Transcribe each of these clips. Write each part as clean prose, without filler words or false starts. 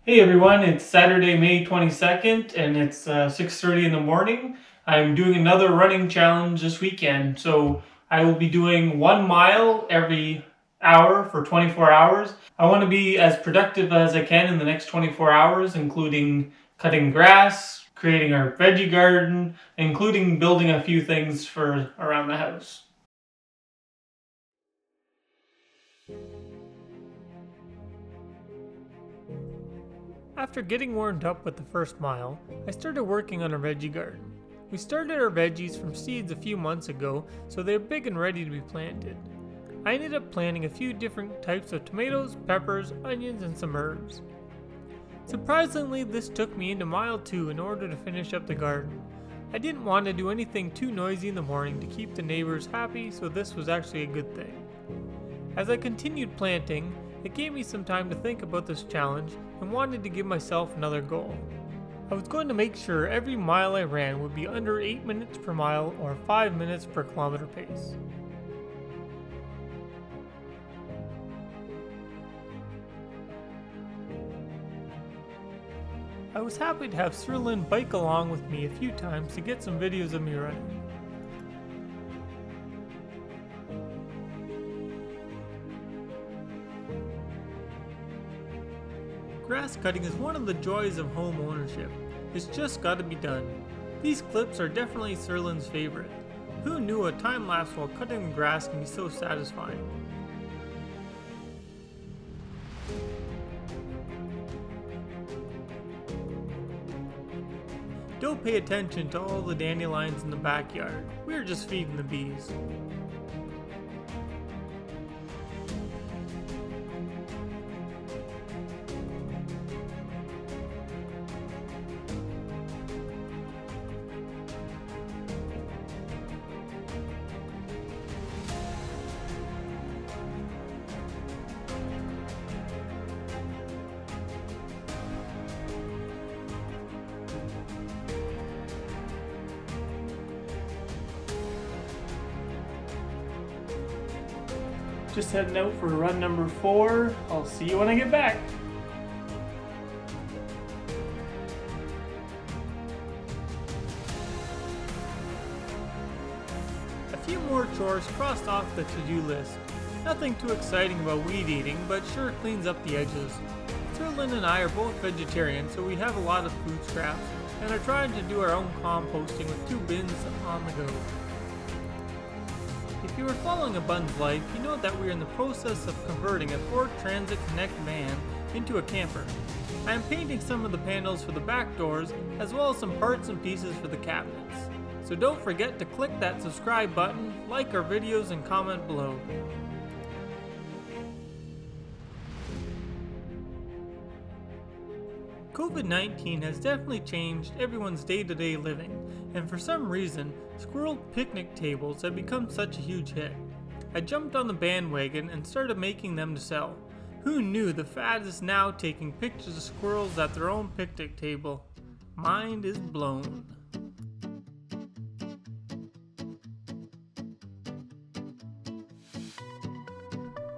Hey everyone, it's Saturday, May 22nd, and it's 6:30 in the morning. I'm doing another running challenge this weekend, so I will be doing 1 mile every hour for 24 hours. I want to be as productive as I can in the next 24 hours, including cutting grass, creating our veggie garden, including building a few things for around the house. After getting warmed up with the first mile, I started working on our veggie garden. We started our veggies from seeds a few months ago, so they're big and ready to be planted. I ended up planting a few different types of tomatoes, peppers, onions, and some herbs. Surprisingly, this took me into mile 2 in order to finish up the garden. I didn't want to do anything too noisy in the morning to keep the neighbors happy, so this was actually a good thing. As I continued planting, it gave me some time to think about this challenge and wanted to give myself another goal. I was going to make sure every mile I ran would be under 8 minutes per mile or 5 minutes per kilometer pace. I was happy to have Serlyn bike along with me a few times to get some videos of me running. Grass cutting is one of the joys of home ownership. It's just gotta be done. These clips are definitely Serlyn's favorite. Who knew a time lapse while cutting the grass can be so satisfying? Don't pay attention to all the dandelions in the backyard. We're just feeding the bees. Just heading out for run number 4. I'll see you when I get back. A few more chores crossed off the to-do list. Nothing too exciting about weed eating, but sure cleans up the edges. Serlyn and I are both vegetarian, so we have a lot of food scraps, and are trying to do our own composting with 2 bins on the go. If you were following A Bunz Life, you know that we are in the process of converting a Ford Transit Connect van into a camper. I am painting some of the panels for the back doors, as well as some parts and pieces for the cabinets. So don't forget to click that subscribe button, like our videos, and comment below. COVID-19 has definitely changed everyone's day-to-day living, and for some reason, squirrel picnic tables have become such a huge hit. I jumped on the bandwagon and started making them to sell. Who knew the fad is now taking pictures of squirrels at their own picnic table? Mind is blown.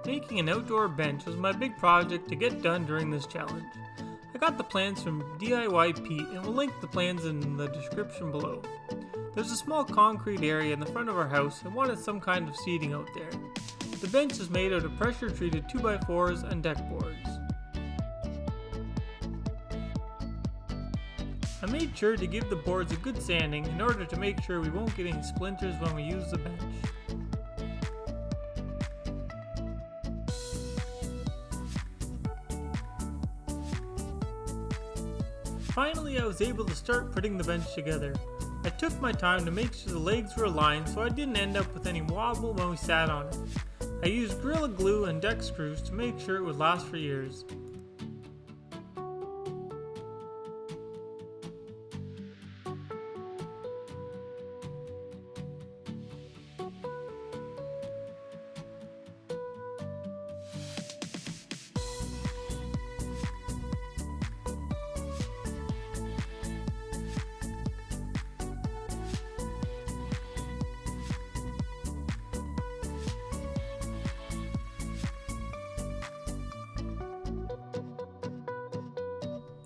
Making an outdoor bench was my big project to get done during this challenge. I got the plans from DIY Pete and will link the plans in the description below. There's a small concrete area in the front of our house and wanted some kind of seating out there. The bench is made out of pressure treated 2x4s and deck boards. I made sure to give the boards a good sanding in order to make sure we won't get any splinters when we use the bench. Finally, I was able to start putting the bench together. I took my time to make sure the legs were aligned so I didn't end up with any wobble when we sat on it. I used Gorilla Glue and deck screws to make sure it would last for years.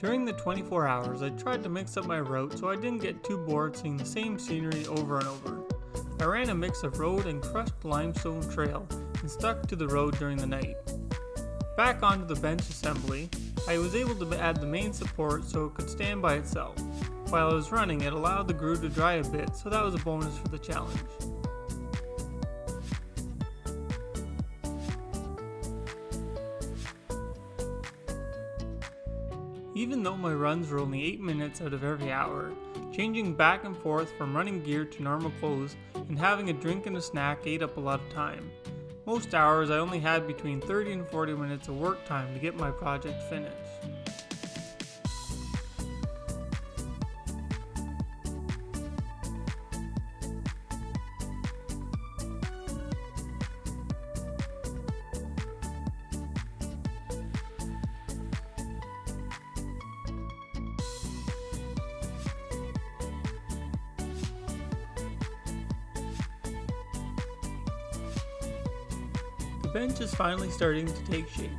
During the 24 hours, I tried to mix up my route so I didn't get too bored seeing the same scenery over and over. I ran a mix of road and crushed limestone trail and stuck to the road during the night. Back onto the bench assembly, I was able to add the main support so it could stand by itself. While I was running, it allowed the groove to dry a bit, so that was a bonus for the challenge. Even though my runs were only 8 minutes out of every hour, changing back and forth from running gear to normal clothes and having a drink and a snack ate up a lot of time. Most hours I only had between 30 and 40 minutes of work time to get my project finished. The bench is finally starting to take shape.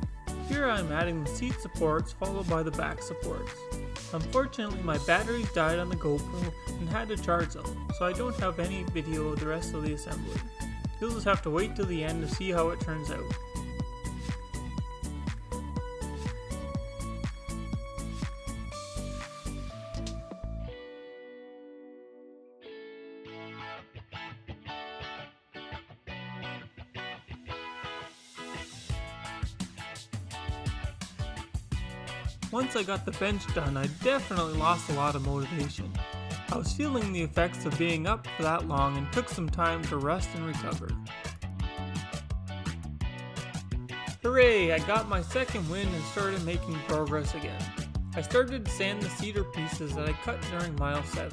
Here I am adding the seat supports followed by the back supports. Unfortunately, my batteries died on the GoPro and had to charge them, so I don't have any video of the rest of the assembly. You'll just have to wait till the end to see how it turns out. Once I got the bench done, I definitely lost a lot of motivation. I was feeling the effects of being up for that long and took some time to rest and recover. Hooray! I got my second win and started making progress again. I started to sand the cedar pieces that I cut during mile 7.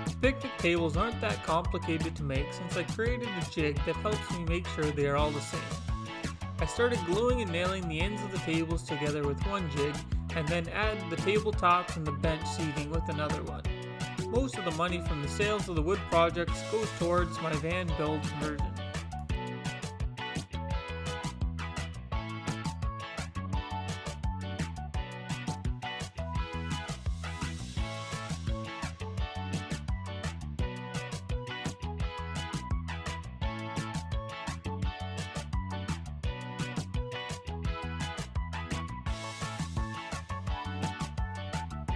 The picnic tables aren't that complicated to make since I created a jig that helps me make sure they are all the same. I started gluing and nailing the ends of the tables together with one jig and then added the tabletops and the bench seating with another one. Most of the money from the sales of the wood projects goes towards my van build conversion.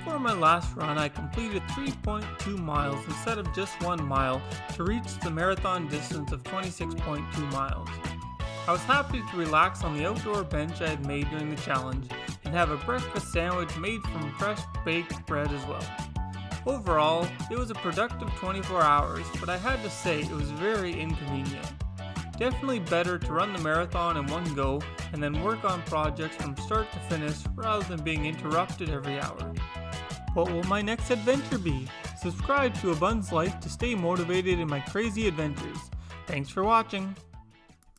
For my last run, I completed 3.2 miles instead of just 1 mile to reach the marathon distance of 26.2 miles. I was happy to relax on the outdoor bench I had made during the challenge and have a breakfast sandwich made from fresh baked bread as well. Overall, it was a productive 24 hours, but I had to say it was very inconvenient. Definitely better to run the marathon in one go and then work on projects from start to finish rather than being interrupted every hour. What will my next adventure be? Subscribe to A Bunz Life to stay motivated in my crazy adventures. Thanks for watching.